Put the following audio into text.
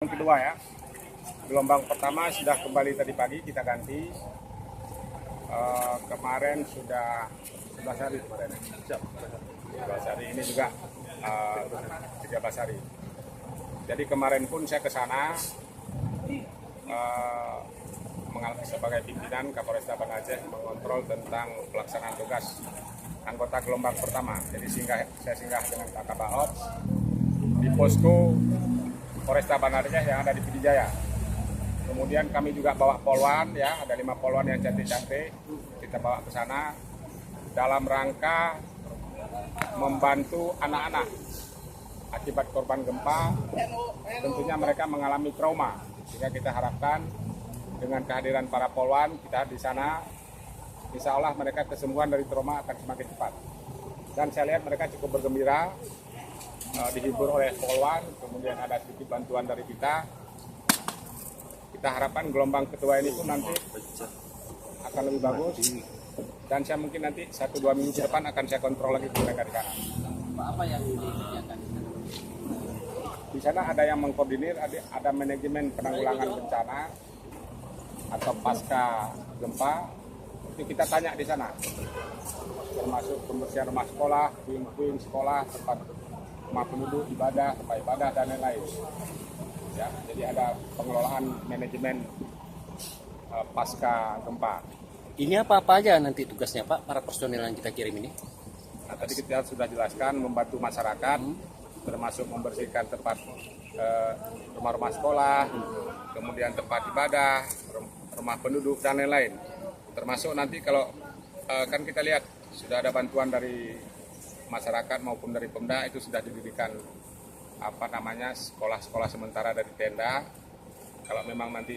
Yang kedua ya, gelombang pertama sudah kembali tadi pagi kita ganti. Kemarin sudah 11 hari kemarin. 11 hari ini juga 13 hari. Jadi kemarin pun saya ke sana sebagai pimpinan Kapolresta Banda Aceh mengontrol tentang pelaksanaan tugas anggota gelombang pertama. Jadi saya singgah dengan Kakak Ops di posko Polresta Banda Aceh yang ada di Pidijaya. Kemudian kami juga bawa polwan ya, ada 5 polwan yang cantik-cantik. Kita bawa ke sana dalam rangka membantu anak-anak akibat korban gempa. Tentunya mereka mengalami trauma. Sehingga kita harapkan dengan kehadiran para polwan kita di sana, insya Allah mereka kesembuhan dari trauma akan semakin cepat. Dan saya lihat mereka cukup bergembira, dihibur oleh polwan, kemudian ada sedikit bantuan dari kita. Kita harapkan gelombang kedua ini pun nanti akan lebih bagus. Dan saya mungkin nanti 1-2 minggu ke depan akan saya kontrol lagi ke mereka di sana. Apa yang dikerjakan? Di sana ada yang mengkoordinir, ada manajemen penanggulangan bencana atau pasca gempa. Itu kita tanya di sana, termasuk pembersihan rumah sekolah, puing-puing sekolah, tempat rumah penduduk, tempat ibadah dan lain-lain. Ya, jadi ada pengelolaan manajemen pasca gempa. Ini apa aja nanti tugasnya Pak, para personil yang kita kirim ini? Nah, tadi kita sudah jelaskan membantu masyarakat, termasuk membersihkan tempat rumah-rumah sekolah, kemudian tempat ibadah, rumah penduduk dan lain-lain. Termasuk nanti kalau kan kita lihat sudah ada bantuan dari masyarakat maupun dari Pemda, itu sudah didirikan sekolah-sekolah sementara dari tenda. Kalau memang nanti